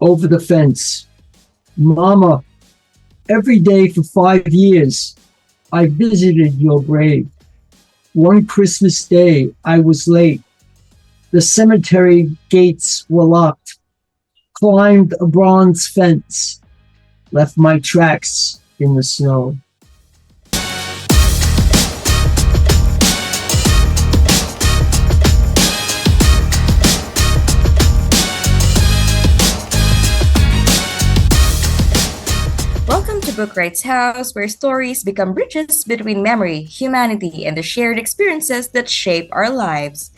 over the fence. Mama, every day for 5 years, I visited your grave. One Christmas day, I was late. The cemetery gates were locked. Climbed a bronze fence. Left my tracks in the snow. Welcome to Bookwrights House, where stories become bridges between memory, humanity, and the shared experiences that shape our lives.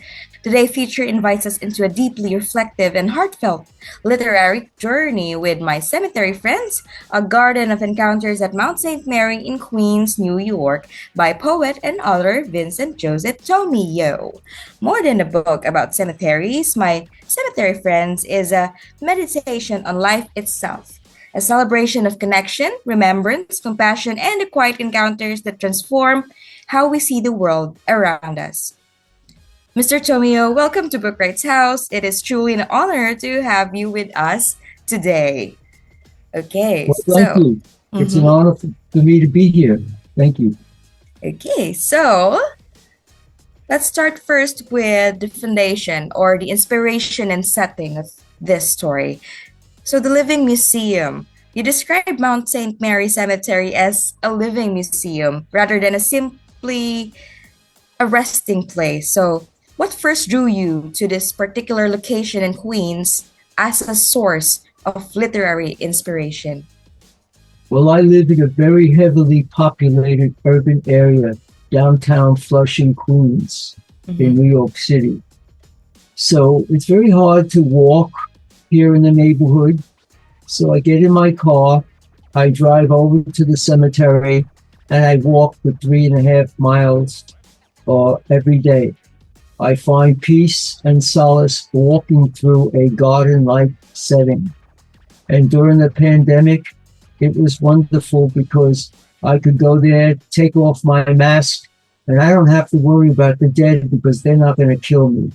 Today's feature invites us into a deeply reflective and heartfelt literary journey with my cemetery friends, a garden of encounters at Mount St. Mary in Queens, New York, by poet and author Vincent Joseph Tomeo. More than a book about cemeteries, my cemetery friends is a meditation on life itself. A celebration of connection, remembrance, compassion, and the quiet encounters that transform how we see the world around us. Mr. Tomeo, welcome to Bookwrights House. It is truly an honor to have you with us today. Okay, Well, thank you. It's an honor for me to be here. Thank you. Okay, so let's start first with the foundation or the inspiration and setting of this story. So the Living Museum. You describe Mount St. Mary Cemetery as a living museum rather than simply a resting place. So what first drew you to this particular location in Queens as a source of literary inspiration? Well, I live in a very heavily populated urban area, downtown Flushing, Queens, in New York City. So it's very hard to walk here in the neighborhood. So I get in my car, I drive over to the cemetery, and I walk the 3.5 miles every day. I find peace and solace walking through a garden-like setting. And during the pandemic, it was wonderful because I could go there, take off my mask, and I don't have to worry about the dead because they're not going to kill me.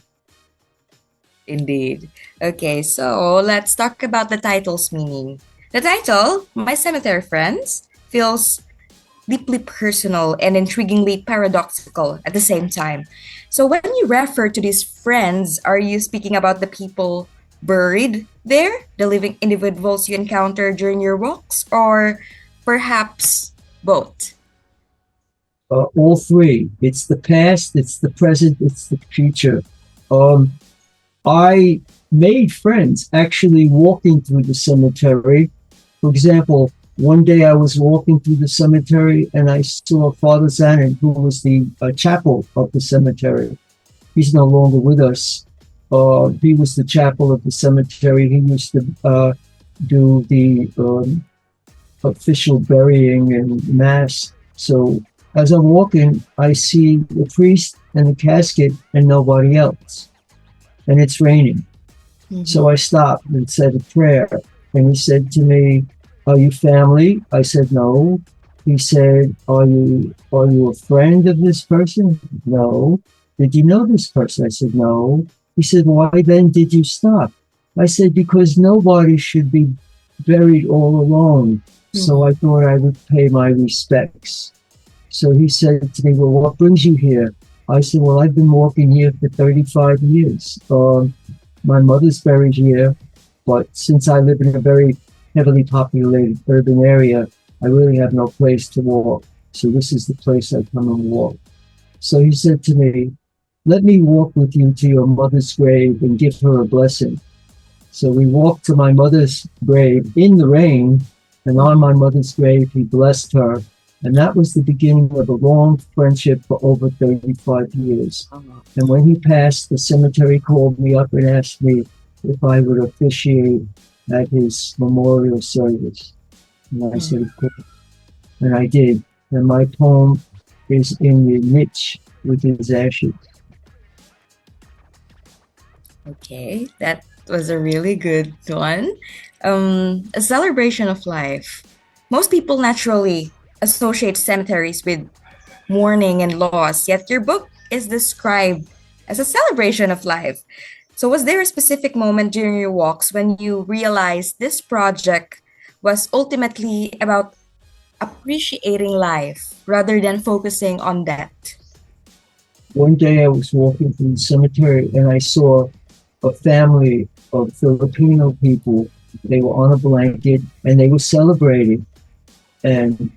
Indeed. Okay, so let's talk about the title's meaning. The title, My Cemetery Friends, feels deeply personal and intriguingly paradoxical at the same time. So when you refer to these friends, are you speaking about the people buried there, the living individuals you encounter during your walks, or perhaps both? All three. It's the past, it's the present, it's the future. I made friends actually walking through the cemetery. For example, one day I was walking through the cemetery and I saw Father Zanin, who was the chapel of the cemetery. He's no longer with us. He was the chapel of the cemetery. He used to do the official burying and mass. So as I'm walking, I see the priest and the casket and nobody else. And it's raining. So I stopped and said a prayer. And he said to me, "Are you family?" I said, "No." He said, Are you a friend of this person?" "No." "Did you know this person?" I said, "No." He said, "Why then did you stop?" I said, "Because nobody should be buried all alone." So I thought I would pay my respects. So he said to me, "Well, what brings you here?" I said, "Well, I've been walking here for 35 years. My mother's buried here, but since I live in a very heavily populated urban area, I really have no place to walk. So this is the place I come and walk." So he said to me, "Let me walk with you to your mother's grave and give her a blessing." So we walked to my mother's grave in the rain, and on my mother's grave, he blessed her. And that was the beginning of a long friendship for over 35 years. And when he passed, the cemetery called me up and asked me if I would officiate at his memorial service. And I said, of course. And I did. And my poem is in the niche with his ashes. Okay, that was a really good one. A celebration of life. Most people naturally associate cemeteries with mourning and loss, yet your book is described as a celebration of life. So, was there a specific moment during your walks when you realized this project was ultimately about appreciating life rather than focusing on death? One day I was walking through the cemetery and I saw a family of Filipino people. They were on a blanket and they were celebrating. And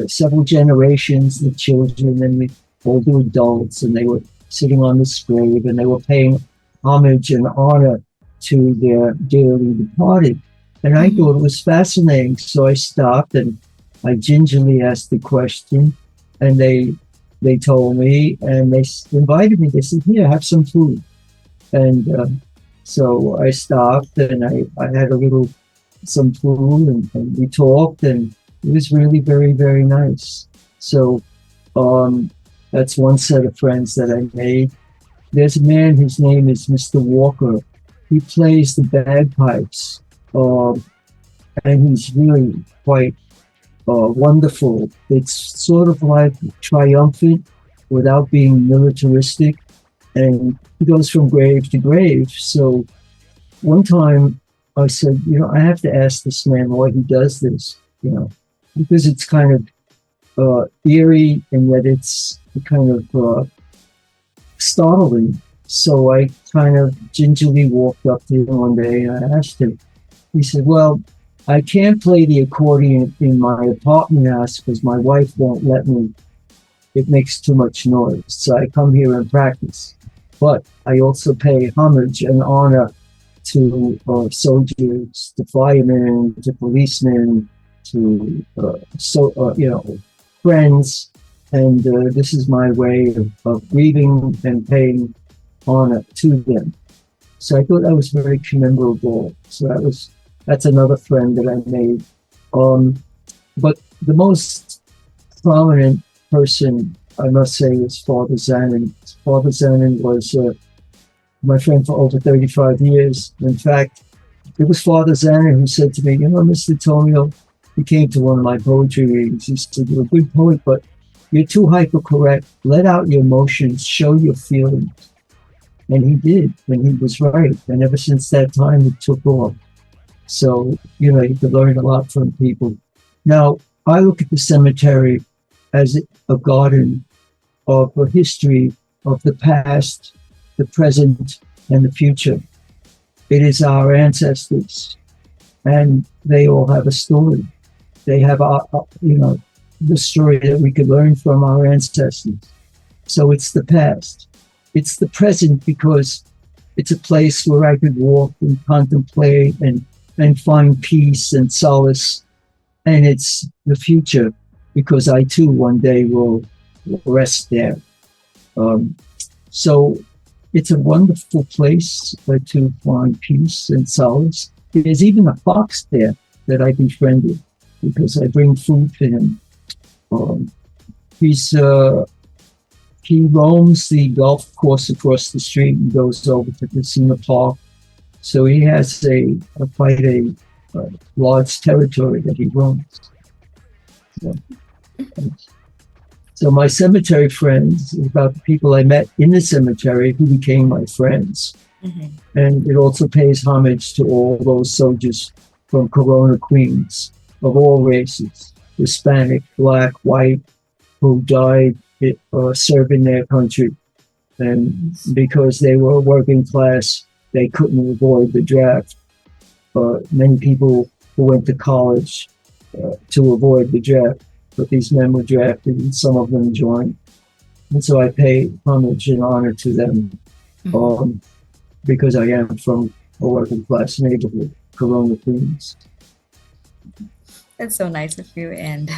several generations, the children and the older adults, and they were sitting on this grave and they were paying homage and honor to their dearly departed. And I thought it was fascinating. So I stopped and I gingerly asked the question, and they told me, and they invited me. They said, "Here, have some food." And so I stopped and I had some food, and we talked, and it was really very, very nice. So that's one set of friends that I made. There's a man, his name is Mr. Walker. He plays the bagpipes, and he's really quite wonderful. It's sort of like triumphant without being militaristic, and he goes from grave to grave. So one time I said, I have to ask this man why he does this, because it's kind of eerie and yet it's kind of startling. So I kind of gingerly walked up to him one day and I asked him. He said, "Well, I can't play the accordion in my apartment house because my wife won't let me. It makes too much noise. So I come here and practice. But I also pay homage and honor to soldiers, to firemen, to policemen, to friends. And this is my way of grieving and paying honor to them." So I thought that was very commemorable. So that's another friend that I made. But the most prominent person, I must say, is Father Zanin. Father Zanin was my friend for over 35 years. In fact, it was Father Zanin who said to me, "Mr. Tomeo," he came to one of my poetry readings. He said, "You're a good poet, but you're too hypercorrect. Let out your emotions, show your feelings." And he did, and he was right. And ever since that time, it took off. So, you could learn a lot from people. Now, I look at the cemetery as a garden of a history of the past, the present, and the future. It is our ancestors, and they all have a story. They have, the story that we could learn from our ancestors. So it's the past. It's the present because it's a place where I could walk and contemplate and find peace and solace. And it's the future because I too one day will rest there. So it's a wonderful place to find peace and solace. There's even a fox there that I befriended because I bring food for him. He roams the golf course across the street and goes over to Casino Park. So he has quite a large territory that he roams. So my cemetery friends is about the people I met in the cemetery who became my friends. Mm-hmm. And it also pays homage to all those soldiers from Corona, Queens, of all races, Hispanic, Black, white, who died serving their country. And because they were working class, they couldn't avoid the draft. Many people who went to college to avoid the draft, but these men were drafted and some of them joined. And so I pay homage and honor to them because I am from a working class neighborhood, Corona, Queens. That's so nice of you, and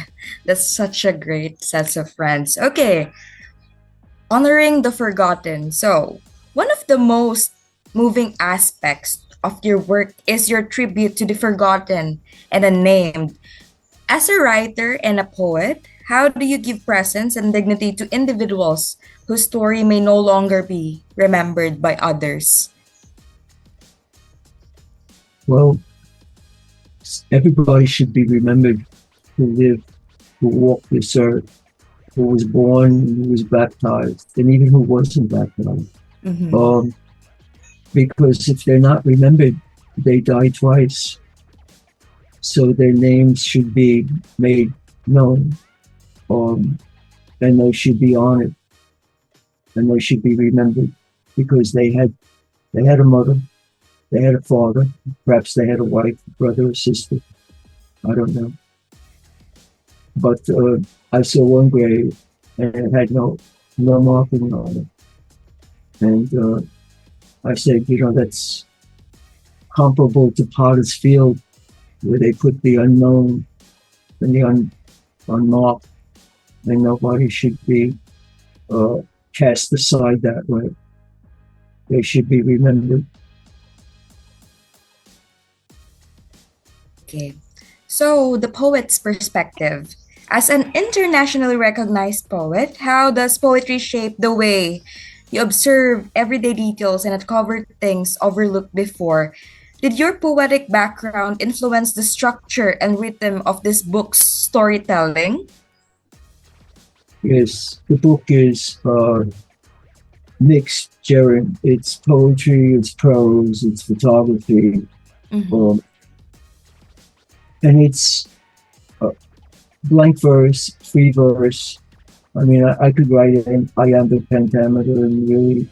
that's such a great set of friends. Okay, honoring the forgotten. So, one of the most moving aspects of your work is your tribute to the forgotten and unnamed. As a writer and a poet, how do you give presence and dignity to individuals whose story may no longer be remembered by others? Well, everybody should be remembered who lived, who walked this earth, who was born, who was baptized, and even who wasn't baptized. Mm-hmm. because if they're not remembered, they die twice. So their names should be made known, and they should be honored, and they should be remembered because they had a mother, they had a father, perhaps they had a wife, brother, or sister. I don't know. But I saw one grave and it had no marking on it. And I said, that's comparable to Potter's Field, where they put the unknown and the unmarked, and nobody should be cast aside that way. They should be remembered. Okay. So, the poet's perspective. As an internationally recognized poet, how does poetry shape the way you observe everyday details and uncover things overlooked before? Did your poetic background influence the structure and rhythm of this book's storytelling? Yes, the book is mixed, Jared. It's poetry, it's prose, it's photography, Mhm. and it's blank verse, free verse. I mean, I could write in iambic pentameter and really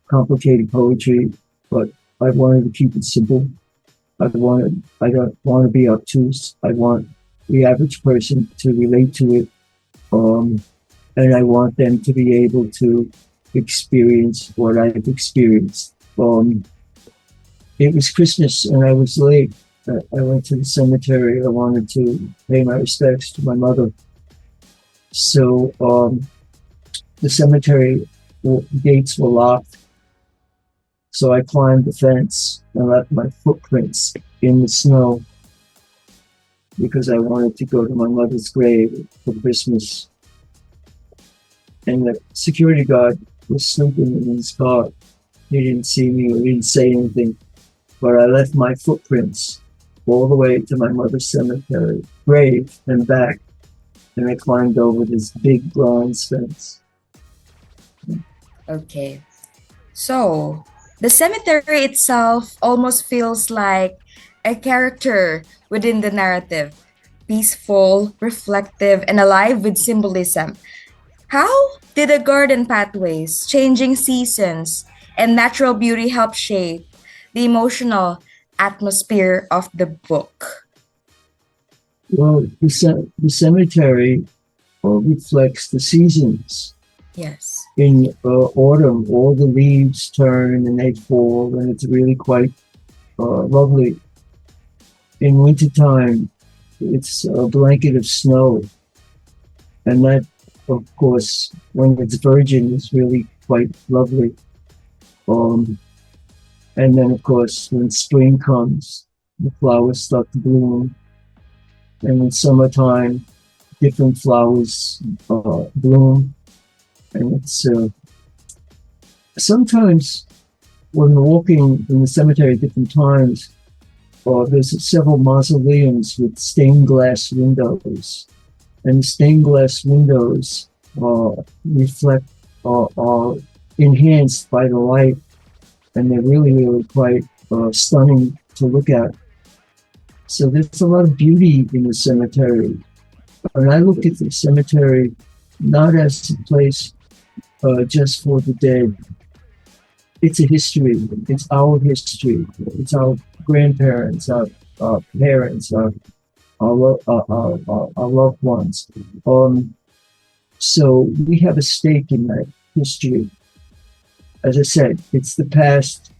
complicated poetry, but I wanted to keep it simple. I don't want to be obtuse. I want the average person to relate to it, and I want them to be able to experience what I've experienced. It was Christmas and I was late. I went to the cemetery. I wanted to pay my respects to my mother. So the cemetery gates were locked. So I climbed the fence and left my footprints in the snow because I wanted to go to my mother's grave for Christmas. And the security guard was sleeping in his car. He didn't see me or didn't say anything, but I left my footprints all the way to my mother's cemetery grave and back, and I climbed over this big bronze fence. Okay. So, the cemetery itself almost feels like a character within the narrative, peaceful, reflective, and alive with symbolism. How did the garden pathways, changing seasons, and natural beauty help shape the emotional atmosphere of the book? Well, the cemetery reflects the seasons. Yes. In autumn, all the leaves turn and they fall, and it's really quite lovely. In wintertime, it's a blanket of snow, and that, of course, when it's virgin, is really quite lovely. And then, of course, when spring comes, the flowers start to bloom, and in summertime, different flowers bloom. And it's sometimes when walking in the cemetery at different times, there's several mausoleums with stained glass windows, and the stained glass windows reflect, are enhanced by the light, and they're really, really quite stunning to look at. So there's a lot of beauty in the cemetery. And I look at the cemetery not as a place just for the dead. It's a history. It's our history. It's our grandparents, our parents, our loved ones. So we have a stake in that history. As I said, it's the past,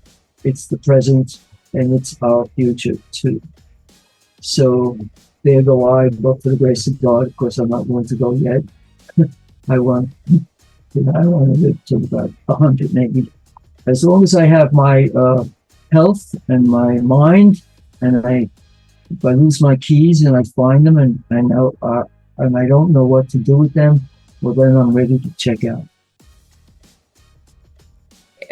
it's the present, and it's our future too. So there go I, but for the grace of God. Of course, I'm not going to go yet. I want to live to about 100 maybe. As long as I have my health and my mind, and if I lose my keys and I find them and I don't know what to do with them, well, then I'm ready to check out.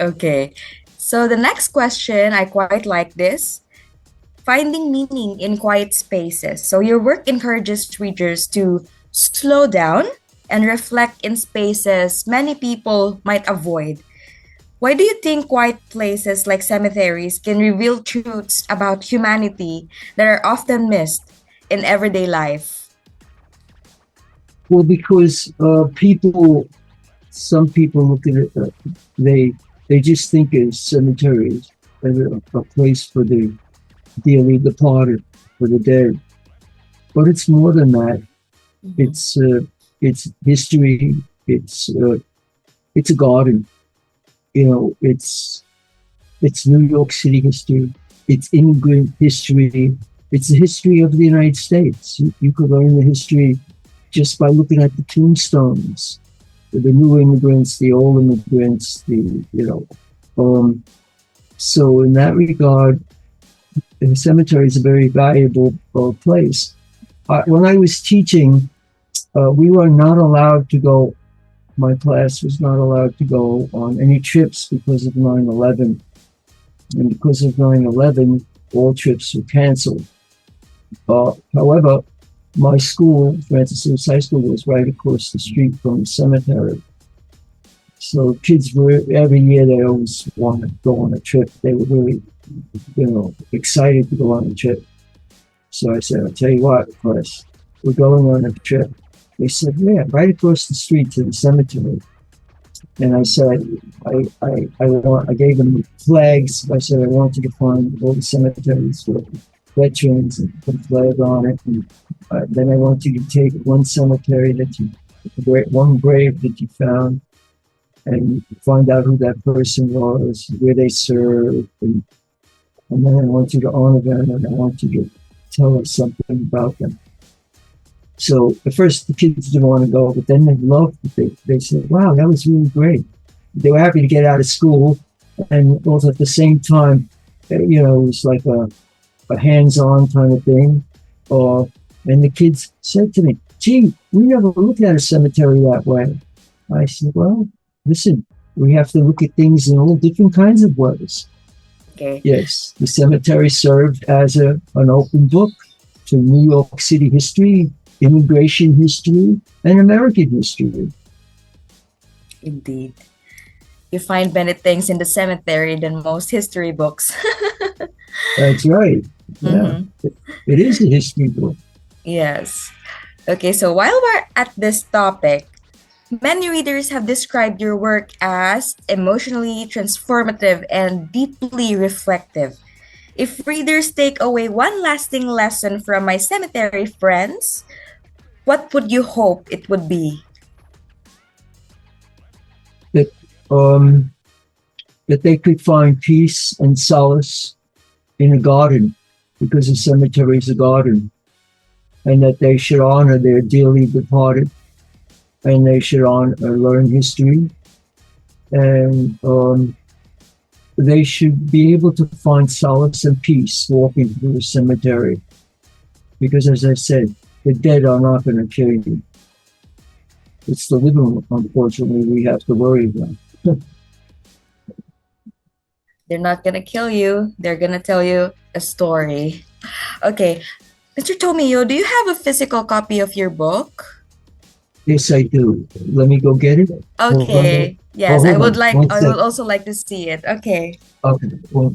Okay. So the next question, I quite like this. Finding meaning in quiet spaces. So your work encourages readers to slow down and reflect in spaces many people might avoid. Why do you think quiet places like cemeteries can reveal truths about humanity that are often missed in everyday life? Well, because some people look at it, they just think of cemeteries as a place for the dearly departed, for the dead. But it's more than that. It's history. It's a garden. You know, it's New York City history. It's immigrant history. It's the history of the United States. You could learn the history just by looking at the tombstones, the new immigrants, the old immigrants, so in that regard, the cemetery is a very valuable place. When I was teaching, we were not allowed to go, my class was not allowed to go on any trips because of 9/11. And because of 9/11, all trips were canceled. However, my school, Francis Lewis High School, was right across the street from the cemetery. So kids were, every year they always wanted to go on a trip. They were really, excited to go on a trip. So I said, I'll tell you what, class, we're going on a trip. They said, yeah, right across the street to the cemetery. And I said, I gave them flags. I said, I want you to find all the cemeteries for veterans and put a flag on it. And then I want you to take one cemetery one grave that you found, and find out who that person was, where they served, and then I want you to honor them, and I want you to tell us something about them. So at first the kids didn't want to go, but then they loved it. They said, wow, that was really great. They were happy to get out of school, and also at the same time, it was like a hands-on kind of thing. And the kids said to me, gee, we never looked at a cemetery that way. I said, well, listen, we have to look at things in all different kinds of ways. Okay. Yes, the cemetery served as an open book to New York City history, immigration history, and American history. Indeed. You find many things in the cemetery than most history books. That's right. Yeah, it is a history book. Yes. Okay, so while we're at this topic, many readers have described your work as emotionally transformative and deeply reflective. If readers take away one lasting lesson from my cemetery friends, what would you hope it would be? That they could find peace and solace in a garden, because a cemetery is a garden, and that they should honor their dearly departed, and they should learn history, and they should be able to find solace and peace walking through a cemetery, because as I said, the dead are not going to kill you. It's the living, unfortunately, we have to worry about. They're not going to kill you. They're going to tell you a story. Okay. Mr. Tomeo, do you have a physical copy of your book? Yes, I do. Let me go get it. Okay. Yes, I would also like to see it. Okay. Okay. Oh,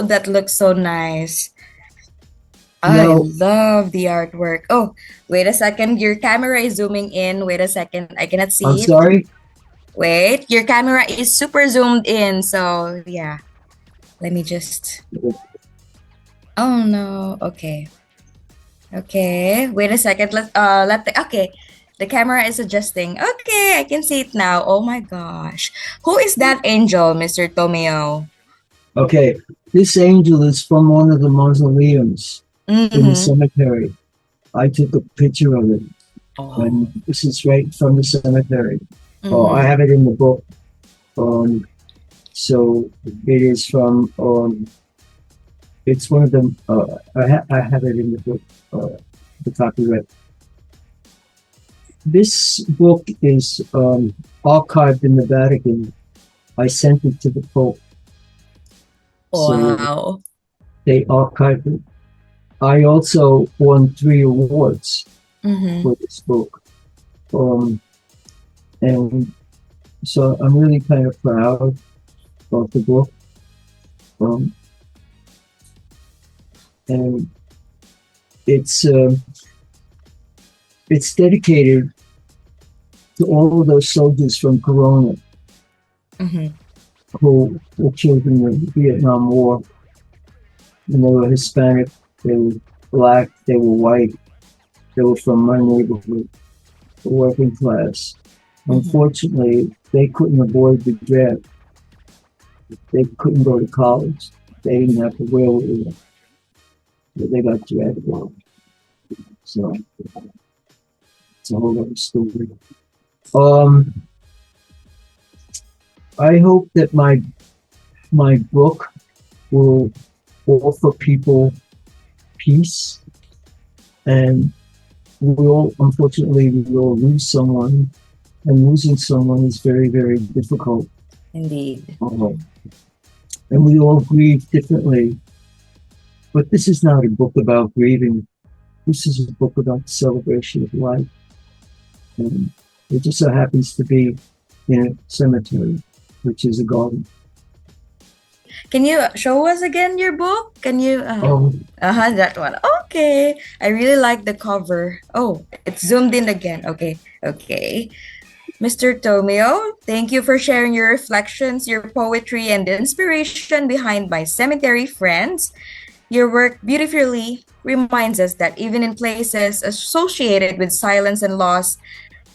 that looks so nice. I love the artwork. Oh, wait a second. Your camera is zooming in. Wait a second. I cannot see I'm it. sorry? Wait, your camera is super zoomed in. So, yeah. Let me just... Oh, no. Okay. Okay. Wait a second. Okay. The camera is adjusting. Okay, I can see it now. Oh, my gosh. Who is that angel, Mr. Tomeo? Okay. This angel is from one of the mausoleums in the cemetery. I took a picture of it. Oh. And this is right from the cemetery. I have it in the book. So it is from, it's one of them. I have it in the book, the copyright. This book is archived in the Vatican. I sent it to the Pope. Wow. So they archived it. I also won 3 awards for this book. And So I'm really kind of proud of the book. Um, and it's dedicated to all of those soldiers from Corona Mm-hmm. who were killed in the Vietnam War. And they were Hispanic, they were black, they were white, they were from my neighborhood, the working class. Unfortunately, they couldn't avoid the draft. They couldn't go to college. They didn't have the wherewithal. But they got drafted. So it's a whole other story. I hope that my book will offer people peace, and we all, unfortunately, we all lose someone, and losing someone is very, very difficult. Indeed. And we all grieve differently. But this is not a book about grieving. This is a book about celebration of life. And it just so happens to be in a cemetery, which is a garden. Can you show us again your book? Can you? That one. Okay. I really like the cover. Oh, it's zoomed in again. Okay. Mr. Tomeo, thank you for sharing your reflections, your poetry, and the inspiration behind My Cemetery Friends. Your work beautifully reminds us that even in places associated with silence and loss,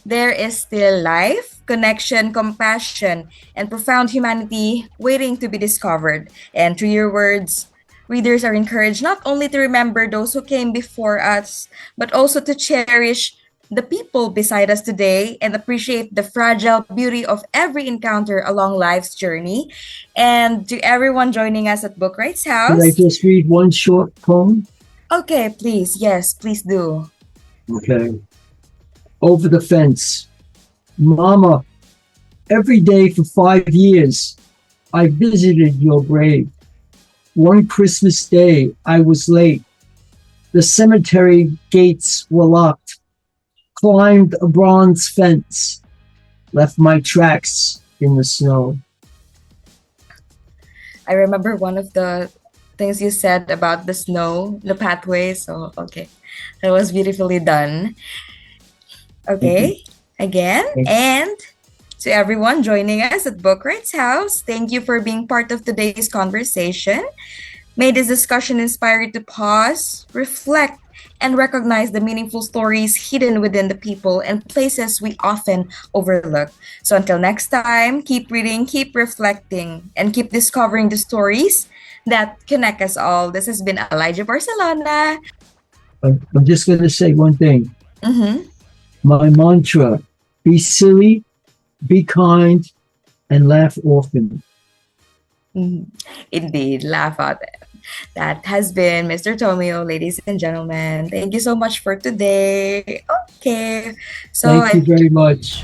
there is still life, connection, compassion, and profound humanity waiting to be discovered. And through your words, readers are encouraged not only to remember those who came before us, but also to cherish the people beside us today and appreciate the fragile beauty of every encounter along life's journey. And to everyone joining us at Bookwrights Can I House. just read one short poem? Okay, please. Yes, please do. Okay. Over the fence. Mama, every day for 5 years, I visited your grave. One Christmas day, I was late. The cemetery gates were locked. Climbed a bronze fence. Left my tracks in the snow. I remember one of the things you said about the snow, the pathway. So, okay. That was beautifully done. Okay. Again. And to everyone joining us at Bookwrights House, thank you for being part of today's conversation. May this discussion inspire you to pause, reflect, and recognize the meaningful stories hidden within the people and places we often overlook. So until next time, keep reading, keep reflecting, and keep discovering the stories that connect us all. This has been Elijah Barcelona. I'm just going to say one thing. Mm-hmm. My mantra, be silly, be kind, and laugh often. Indeed, laugh out. That has been Mr. Tomeo, ladies and gentlemen. Thank you so much for today. Okay. So Thank you very much.